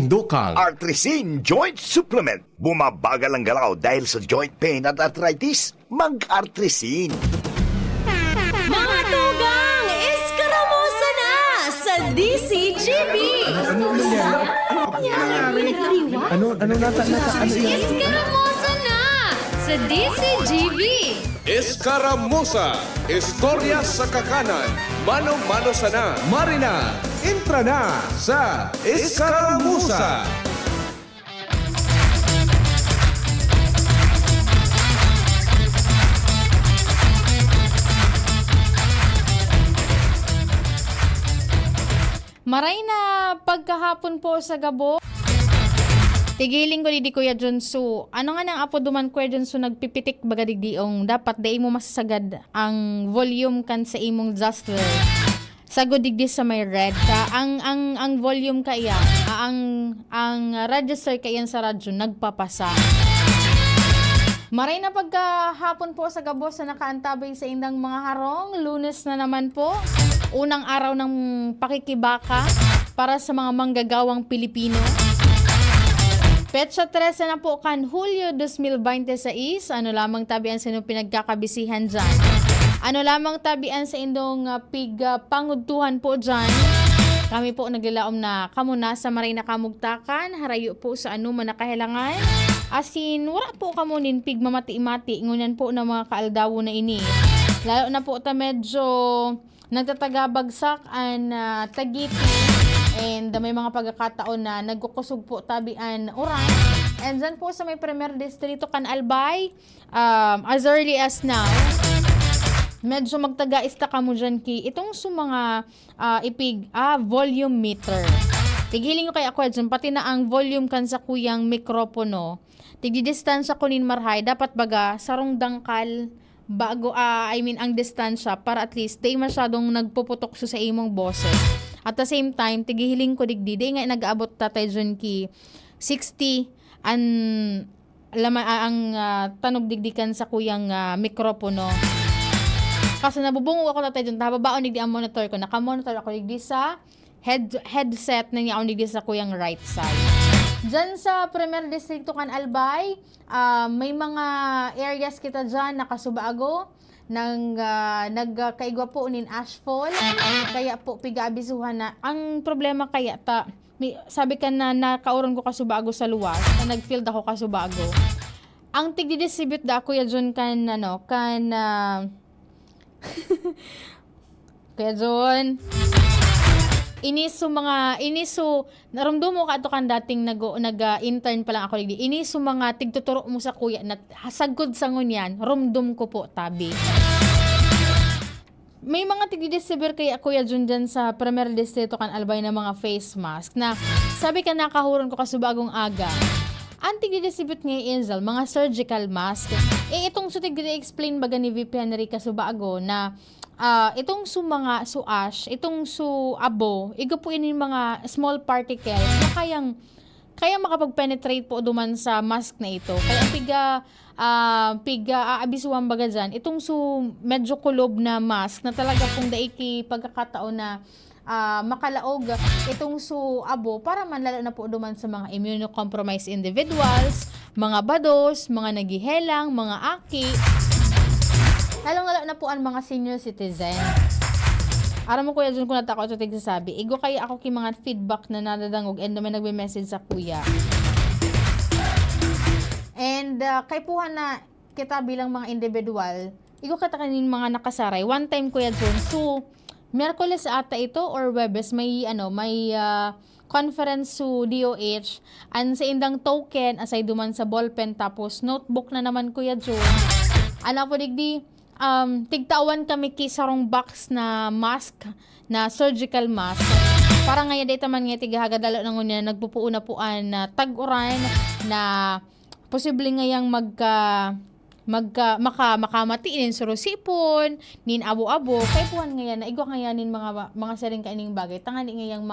Indukal. Artrisin Joint Supplement. Bumabagal ang galaw dahil sa joint pain at arthritis. Mag-Artrisin. Mga tugang, eskaramusa na sa DCGB! Ano nata? Eskaramusa na sa DCGB! Escaramuza, istorya sa kakanan, mano-mano sana. Marina, entra na sa Escaramuza. Maray na pagkahapon po sa Gabo. Tigiling ko di Kuya Junsu. Ano nga nang apo duman Kuya Junsu nagpipitik bagadigdiong dapat dai mo masasagad ang volume kan sa imong Justler. Sagod digdi sa may red ka. Ang volume ka iya, ang register ka yan sa radyo nagpapasa. Maray na pagkahapon po sa Gabo sa nakaantabay sa indang mga harong. Lunes na naman po. Unang araw ng pakikibaka para sa mga manggagawang Pilipino. Petsa 13 na po kan Hulyo 2026. Ano lamang tabian sa inyong pinagkakabisihan dyan? Ano lamang tabian sa inyong pangudtuhan po dyan? Kami po naglalaom na kamo na sa maray na kamugtakan. Harayo po sa anuman na kahilangan. Asin, wala po kamo nin pigmamati-mati. Ngunyan po ng mga kaaldawo na ini. Lalo na po ta medyo nagtatagabagsak ang tagiti. And may mga pagkakataon na nagkukusog po tabian oran. And dyan po sa may Premier Distrito kan Albay, as early as now, medyo magtaga-ista ka mo dyan ki itong sa mga volume meter. Tighiling nyo kay ako dyan, pati na ang volume kan sa kuyang mikropono. Tigdi-distansya ko nin marhay, dapat baga sarong dangkal bago, ang distansya para at least di masyadong nagpuputok sa imong boses. At the same time, tigihiling ko digdi, di nga nag-aabot tatay dyan ki 60 ang tanog digdikan sa kuyang mikropono. Kasi nabubungo ako tatay dyan, tababaon digdi ang monitor ko. Naka-monitor ako digdi sa headset na niya ako digdi sa kuyang right side. Dyan sa Premier Distrito kan Albay, may mga areas kita dyan nakasubaago nagkaigwa po nin ashfall, kaya po piga-abisuhan na. Ang problema kaya sabi ka na nakauron ko kasubago sa luwas, na nag-field ako kasubago. Ang tigdi-distribute da ako ya dyan kaya dyan naramdo mo ka ito kan dating nag-intern pa lang ako digdi. Iniso mga tigtuturo mo sa kuya na hasagod sa ngunyan, rumdum ko po tabi. May mga tigdi-distribute kaya kuya dyan sa Premier Distrito kan Albay na mga face mask na sabi ka nakahuron ko kasubagong aga. Ang tigdi-distribute ngayon Angel, mga surgical mask. Itong tigdi-explain baga ni VP Henry Kasubago na itong mga ash, itong abo, igo po ini mga small particles na kaya makapag-penetrate po duman sa mask na ito. Kaya aabisuhan baga dyan, itong medyo kulob na mask na talaga pong daiki pagkakataon na makalaog itong abo para manlala na po duman sa mga immunocompromised individuals, mga bados, mga nagihelang, mga aki. Lalong-lalo na po ang mga senior citizen. Aram mo kuya dyan kung natako ito tigsasabi. Igo kaya ako ki mga feedback na nadadangog and may nagme-message sa kuya. And kay puhan na kita bilang mga individual, igo kita kanin mga nakasaray. One time kuya dyan, Miyerkules ata ito or Webes may conference DOH and sa indang token aside duman sa ballpen tapos notebook na naman kuya dyan. Ano po digdi tigtawan kami kisarong box na mask, na surgical mask. Para nga dito man nga tigahagadalo ng unya nagpupuuna-puan na tag-uran na posible ngayang makamatiin surusipon, nin abo-abo, kay puhan ngayon na igwa ngayanin mga sering kaining bagay. Tangani ngayang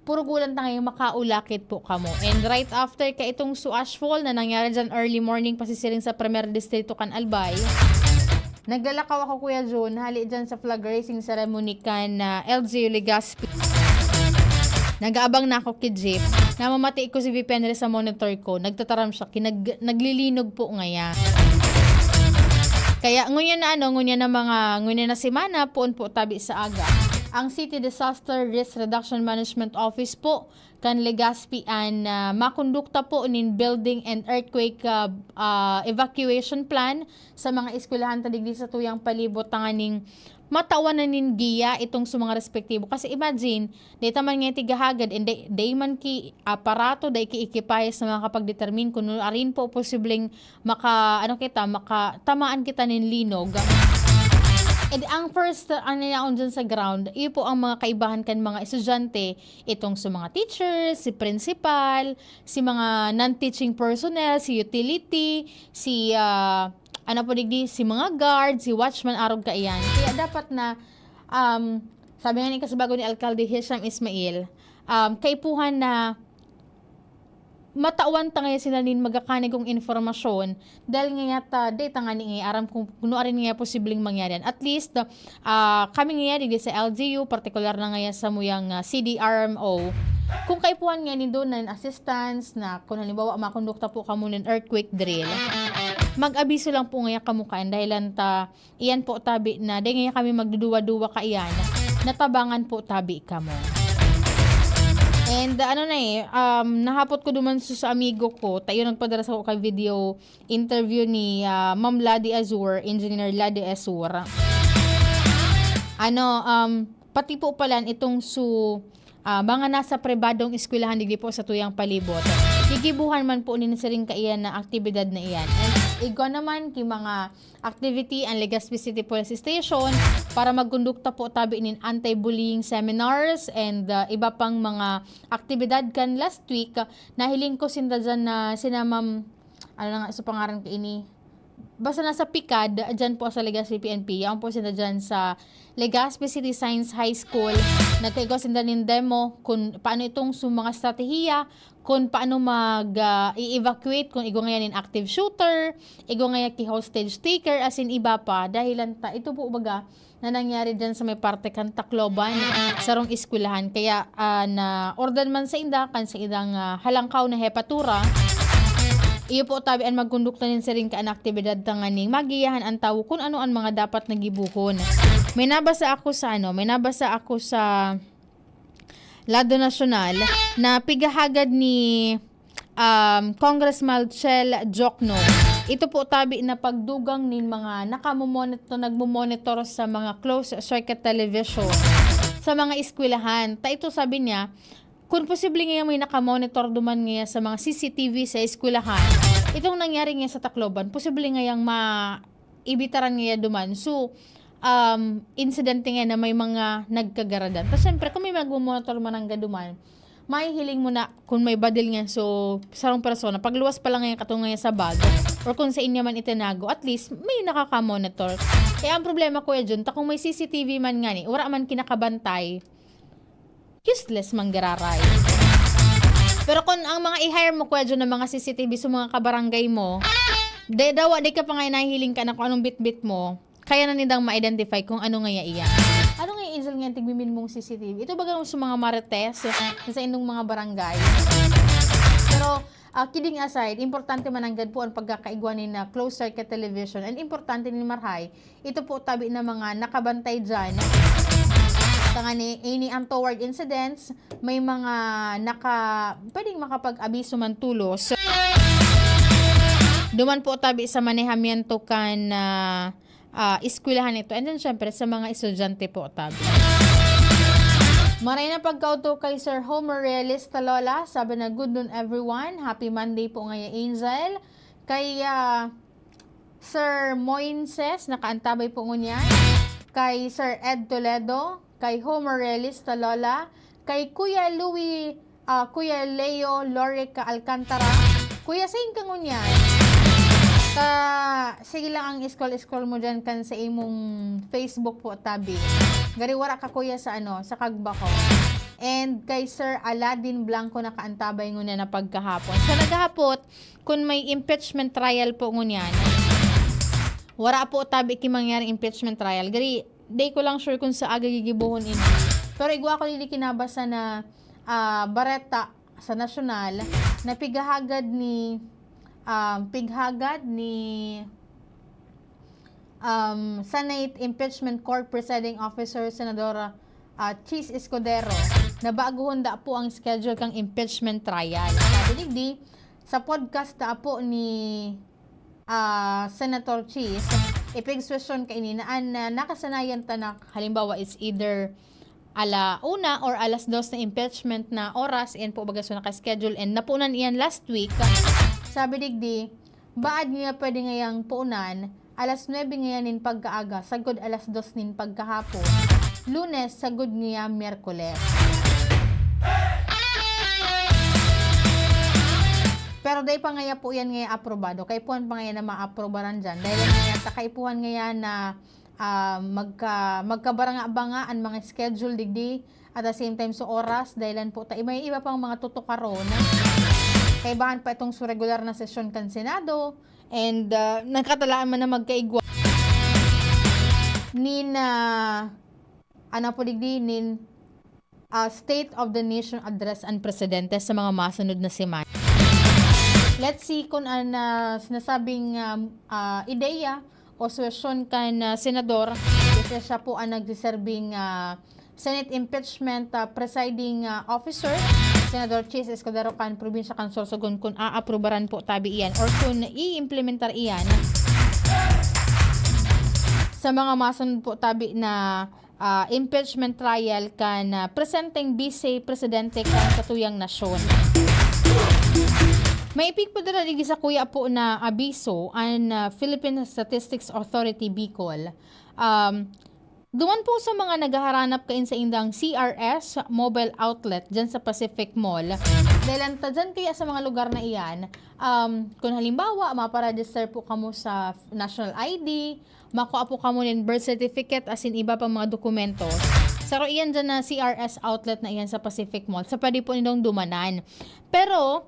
puro gulan tangay makaulakit po kamo. And right after ka itong ashfall na nangyari dyan early morning pasisiring sa Premier Distrito kan Albay, naglalakaw ako kuya June, hali dyan sa flag raising ceremony kan LGU Legazpi. Nag-aabang na ako kay Jeep. Namamati ko si VP Henry sa monitor ko. Nagtataram siya. Naglilinog po ngaya. Kaya ngunyan na semana poon po tabi sa aga. Ang City Disaster Risk Reduction Management Office po kan Legazpi an makondukta po nin building and earthquake evacuation plan sa mga eskwelahan tadigdi sa tuyang palibot tanganing matawan na nin giya itong sa mga respektibo. Kasi imagine, data man nga tigahagad and day man ki aparato, day ki ikipayas na makapag-determine kung arin po posibleng tamaan kita nin linog. And ang first, ang nanaon dyan sa ground, iyo po ang mga kaibahan kan mga estudyante, itong sa mga teachers, si principal, si mga non-teaching personnel, si utility, si si mga guard, si watchman, arog ka iyan. Kaya dapat na, sabi nga ni kasabago ni Alcalde Hisham Ismail, kaipuhan na matawan tangay sila nin magakanig kong informasyon dahil nga yata data nga ni aram kung kuno arin nga posibleng mangyari. At least kami nga di sa LGU particular na nga sa muyang CDRMO kung kaipuhan nga ni doon na assistance na kung halimbawa makondukta po kamo ng earthquake drill, mag-abiso lang po nga kamukaan dahil iyan po tabi na dahil nga kami magduduwa-duwa ka iyan natabangan po tabi kamo. And nahapot ko duman sa amigo ko, tayo nagpadala sa kay video interview ni Ma'am Ladi Azur, Engineer Ladi Azur. Pati po pala itong mga nasa pribadong eskwelahan digdi po sa tuyang palibot. Gigibuhan man po ni siring kaiyan na aktibidad na iyan. And igo naman ki mga activity ang Legazpi City Police Station para magkondukta po tabi nin anti-bullying seminars and iba pang mga aktibidad kan last week. Nahiling ko sinda dyan na sinamam, sa pangaran ka ini, basta nasa PICAD, dyan po sa Legazpi PNP, yan po sinda dyan sa Legazpi City Science High School. Nagkaigo sinda nin demo kung paano itong mga strategiya, kung paano i-evacuate, kung igo ngayon in active shooter, igo ngayon ki hostage taker, as in iba pa. Dahilan ito po baga na nangyari dyan sa may parte kan Tacloban, sarong eskwelahan. Kaya na order man sa inda, kan sa idang halangkaw na hepatura, iyo po tabi ang magkondukta nin sa ring kaan aktibidad tanganing magiyahan ang tawo kung ano ang mga dapat nagibuhon. May nabasa ako sa Lado Nacional na pigahagad ni Congressman Chel Jokno. Ito po tabi na pagdugang nin mga nagmumonitor sa mga closed circuit television sa mga eskwelahan. Ito sabi niya, kung posible nga may nakamonitor duman nga sa mga CCTV sa eskwelahan, itong nangyari nga sa Tacloban, posible nga yung maibitaran nga duman. So, incident nga na may mga nagkagaradan. Tapos syempre, kung may mag-monitor man ang gaduman, may hiling mo na kung may badil nga, so sarong persona, pagluwas pa lang nga katong nga sa bag, or kung sa inyo man itinago, at least may nakaka-monitor. Kaya ang problema ko yun, kung may CCTV man nga ni, wala man kinakabantay, useless manggararay. Pero kung ang mga i-hire mo kwadyo ng mga CCTV sa mga kabarangay mo, di ka pa nga nahihiling ka na kung anong bit-bit mo, kaya na nidang ma-identify kung ano nga iyan. Ano nga yung nga tigbimin mong CCTV? Ito baga sa mga marites sa inyong mga barangay. Pero kidding aside, importante mananggad po ang pagkakaigwanin na closed circuit television, and importante ni Marhay, ito po tabi na mga nakabantay dyan tangani any untoward incidents, may mga pwedeng makapag-abiso man tulos. Duman po tabi sa manehamiento kan eskwelahan ito. And then syempre sa mga estudyante po tabi. Maray na pagkauto kay Sir Homer Realista Lola. Sabi na good noon everyone. Happy Monday po ngayon Angel. Kay Sir Moinses, nakaantabay po ngunyan. Kay Sir Ed Toledo. Kay Homer Realista Lola, kay Kuya Louie, Kuya Leo Lorica Alcantara, Kuya Sain kangunyan. Sige lang ang scroll mo dyan kan sa imong Facebook po tabi. Gariwara ka kuya sa sa kagba ko. And kay Sir Aladdin Blanco nakaantabay ngunyan na pagkahapon. Sa naghapot, kung may impeachment trial po ngunyan, wara po tabi kimangyaring impeachment trial. Gari, day ko lang sure kung sa aga gigibuhon ini. Pero igwa ko nili kinabasa na bareta sa nasyonal na pighagad ni Senate Impeachment Court Presiding Officer Senadora Chis Escudero na baguhon da po ang schedule kang impeachment trial. Sabi digdi sa podcast da po ni Senator Chis, ipig-question kay ni na nakasanayan tanak halimbawa is either ala una or alas 2 na impeachment na oras, iyan po baga so naka-schedule and napunan iyan last week. Sabi digdi, baad niya pwede ngayang puunan, alas 9 ngayanin pagkaaga, sagod alas 2 nin pagkahapon, Lunes, sagod niya Miyerkules. Pero dahil pa ngaya po yan ngaya aprobado, kay puhan pa ngaya na ma-aprobaran dyan. Dahil ngaya sa kaipuhan ngaya na magkabaranga-bangaan mga schedule digdi at the same time sa oras, dahilan po may iba pang mga tutukaron. Kay bahan pa itong regular na sesyon kan Senado and nagkatalaan man na magkaigwa nin State of the Nation Address ang Presidente sa mga masunod na semana. Let's see kung sinasabing ideya o suwesyon kan senador kasi siya po ang nagsiserving Senate Impeachment Presiding Officer, Senador Chis Escudero kan Probinsya kan Sorsogon kung aaprobaran po tabi iyan or kung i-implementar iyan sa mga masunod po tabi na impeachment trial kan presenting Vice Presidente kan katuyang nasyon. May ipig po dala ligi sa kuya po na abiso ang Philippine Statistics Authority Bicol. Duman po sa mga naghaharanap kain sa indang CRS mobile outlet dyan sa Pacific Mall. Dahil dyan kaya sa mga lugar na iyan, kung halimbawa, maparegister po kamo sa National ID, makuha po kamo ng birth certificate as in iba pang mga dokumento. Saro iyan dyan na CRS outlet na iyan sa Pacific Mall. Sa pwede po nindong dumanan. Pero,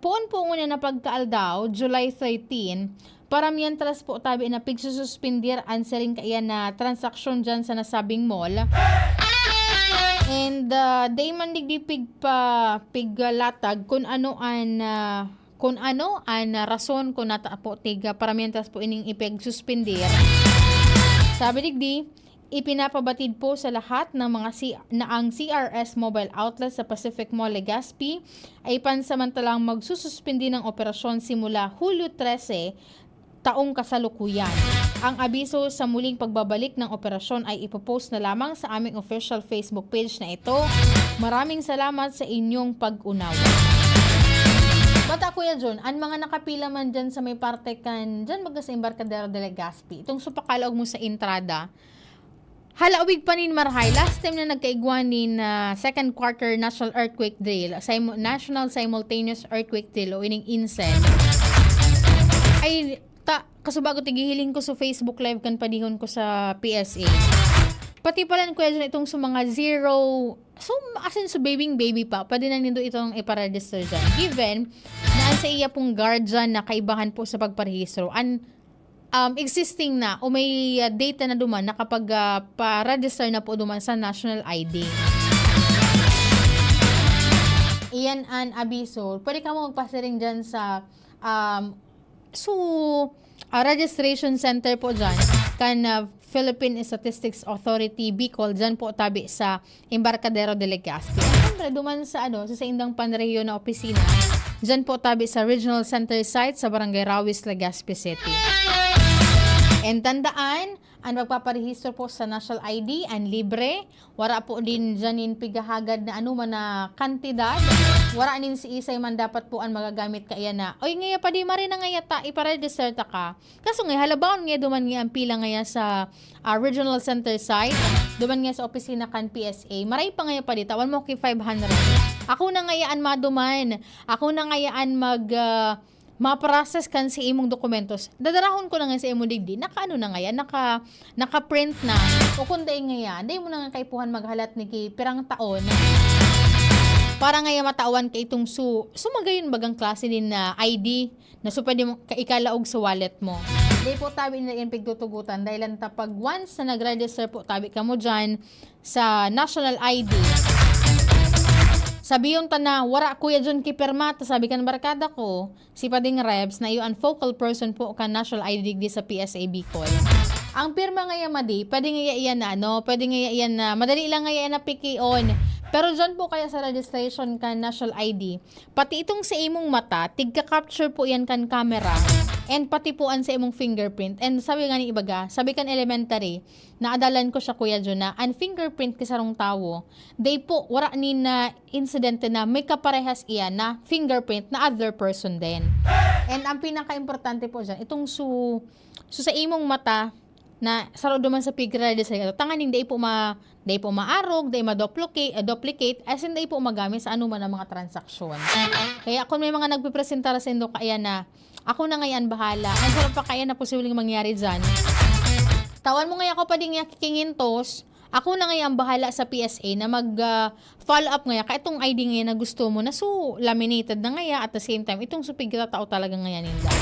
poon po muna na pagkaaldaw, July 13, para mientras po tabi na pigsususpindir answering kaya na transaksyon dyan sa nasabing mall. And day man digdi piglatag kung ano ang rason kung nata po tiga para mientras po ining ipigsuspindir. Sabi digdi, ipinapabatid po sa lahat ng mga ang CRS mobile outlet sa Pacific Mall Legazpi ay pansamantalang magsususpindi ng operasyon simula Hulyo 13 taong kasalukuyan. Ang abiso sa muling pagbabalik ng operasyon ay ipopost na lamang sa aming official Facebook page na ito. Maraming salamat sa inyong pag-unawa. Bata Kuya John, ang mga nakapila man dyan sa may parte kan dyan baga sa Embarcadero de Legazpi, itong supakalaog mo sa entrada, halaawig pa nin marhay. Last time na nagkaigwanin second quarter national earthquake drill, national simultaneous earthquake drill o ining INSED, ay kasubago tigihiling ko sa Facebook live kan padihon ko sa PSA. Pati pala Kuya John itong sa mga zero, so asin sa baby pa, pwede na nindo itong iparegister dyan. Given na sa iya pong guardian na kaibahan po sa pagparehistro, existing na o may data na duman na kapag pa-register na po duman sa national ID. Iyan ang abiso. Pwede ka mo magpasiring dyan sa registration center po dyan kan Philippine Statistics Authority Bicol dyan po tabi sa Embarcadero de Legazpi. Siyempre duman sa sa indang panrehiyo na opisina dyan po tabi sa Regional Center site sa Barangay Rawis, Legazpi City. And tandaan, ang magpaparehistro po sa national ID, ang libre. Wara po din dyanin pigahagad na anuman na kantidad. Wara nin si isay man dapat po ang magagamit kaya na, oy ngaya pa di marin na ngaya ta, iparegister ta ka. Kaso ngaya halabaon ngaya duman ngaya ang pila ngaya sa Regional Center site. Duman ngaya sa opisina kan PSA. Maray pa ngaya pa di, tawan mo kay 500. Ako na ngayaan maduman. Ako na ngayaan ma-process kan si imong dokumentos. Dadarahon ko na nga sa imong digdi. Naka-ano na nga yan? Naka-print na. O kung day nga yan, day mo na nga kaipuhan maghalat ni pirang taon. Para nga matawan kay itong sumagayon bagang klase din na ID na pwede mo ikalaog sa wallet mo. Day po tabi na yan pigtutugutan dahil lang pag once na nag-register po tabi ka mo dyan sa national ID, Sabi yung tana, wara Kuya John Kipermata, sabi kan barkada ko, si Pading Rebs, na yung focal person po ka national ID di sa PSA Bicol. Ang pirma ngayon madi, pwede nga iyan na, pwede nga iyan na, madali lang nga iyan na piki-on. Pero dyan po kaya sa registration kan national ID, pati itong sa imong mata, tigka-capture po yan kan camera, and pati po an sa imong fingerprint. And sabi nga ni ibaga, sabi kan elementary, naadalan ko siya Kuya John na, ang fingerprint kisarong tawo, day po, wala ni na incident na may kaparehas iyan na fingerprint na other person din. And ang pinaka-importante po dyan, itong sa imong mata, na saro duman sa figure sa tanganing day po maarog, day duplicate as in day po magamit sa anuman ang mga transaksyon. Kaya kung may mga nagpipresentara sa indo kaya na ako na ngayon bahala, ang sarap pa kaya na posibleng mangyari dyan. Tawan mo ngayon ako pa din kikingintos, ako na ngayon bahala sa PSA na mag-follow up ngayon kaya itong ID ngayon na gusto mo na laminated na ngayon at the same time itong supigita tao talaga ngayon ninda.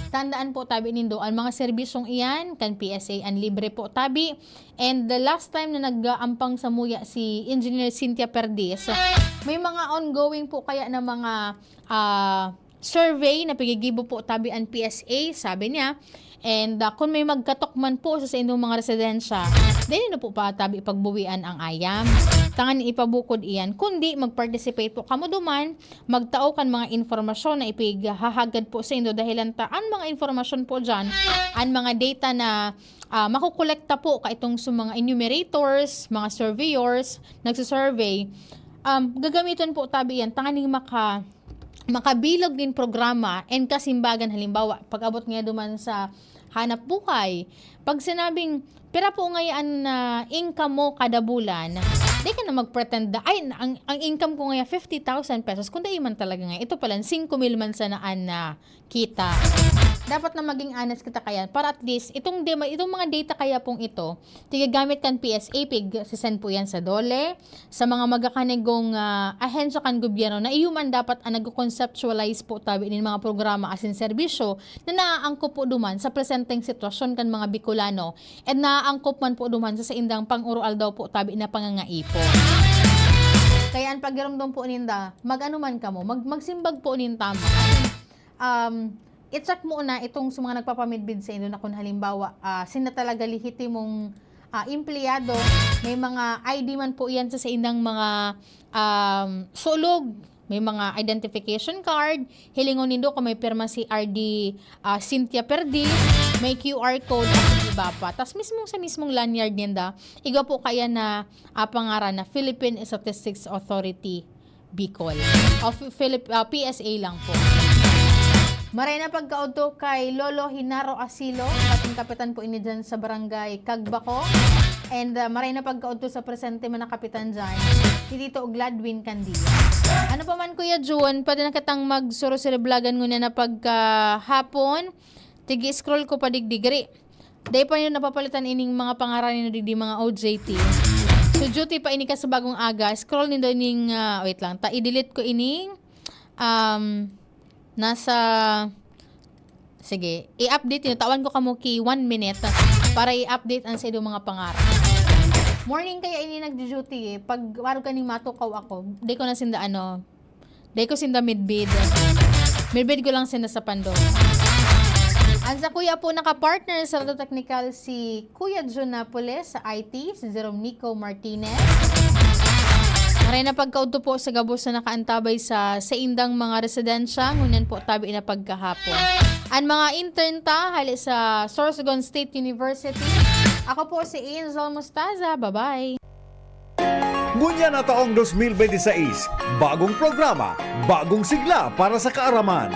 Tandaan po tabi nindo ang mga serbisyong iyan kan PSA ang libre po tabi. And the last time na nag-ampang sa muya si Engineer Cynthia Perdiz, may mga ongoing po kaya na mga survey na pigigibo po tabi ang PSA, sabi niya. And kung may magkatukman po sa inyong mga residensya, dahil na po pa tabi pagbuwian ang ayam. Tangan ipabukod iyan. Kundi mag-participate po kamo duman, magtao kan mga informasyon na ipighahagad po sa inyo dahil ang mga informasyon po dyan, ang mga data na makukolekta po ka itong sa mga enumerators, mga surveyors, nagsisurvey, gagamitin po tabi yan, tanganing makabilog din programa and kasimbagan halimbawa pag-abot nga duman sa hanap buhay. Pag sinabing pera po ngayon na income mo kada bulan, di ka na mag-pretend na ay ang income ko ngayon 50,000 pesos kung di man talaga ngayon ito pala 5,000 man sa naan na kita. Dapat na maging honest kita kaya para at least itong mga data kaya pong ito tigagamit kan PSA pig sisend po yan sa DOLE sa mga magakanegong ahensya kan gobyerno na iuman dapat ang nag-conceptualize po tabi ng mga programa asin serbisyo na naaangkop po duman sa presenteng sitwasyon kan mga Bicolano at naaangkop man po duman sa indang pang-urual daw po tabi na pangangaipo. Kaya ang pagiramdam po ninda mag-ano man kamo magsimbag po nin tama. I-check mo na itong sa mga nagpapamidbid sa inyo na kung halimbawa sina talaga lehitimong empleyado, may mga ID man po yan sa indang mga sulog, may mga identification card, hilingon nindo kung may pirma si RD Cynthia Perdiz, may QR code at iba pa. Tapos mismong lanyard ninda, iga po kaya na pangaran na Philippine Statistics Authority Bicol. PSA lang po. Maray na pagkaudto kay Lolo Hinaro Asilo, ating kapitan po ini dyan sa barangay Kagbako. And maray na pagkaudto sa presente man na kapitan dyan, si Tito Gladwin Candia. Ano pa man Kuya June, pwede na katang magsuro-siliblagan ngunit na pagkahapon, tigi-scroll ko pa digdigri. Dahil pa nyo napapalitan ining mga pangaran nyo di mga OJT. So duty pa ini ka sa bagong aga, scroll nindo ining, wait lang, i-delete ko ining, sige, i-update nyo. Tawan ko kamuki 1 minute para i-update ang sa idong mga pangarap. Morning kaya ini nag-duty Pag waro ka ning matukaw ako, di ko na sinda di ko sinda midbid. Midbid ko lang sinda sa pando. Ang sa kuya po naka-partner sa Radyo Technical si Kuya John Napoles sa IT, si Jerome Nico Martinez. Maray na pagkauto po sa gabos na nakaantabay sa indang mga residensya, ngunan po tabi na pagkahapon. Ang mga intern hali sa Sorsogon State University. Ako po si Angel Mustaza. Bye-bye! Ngunya na taong 2026, bagong programa, bagong sigla para sa kaaraman.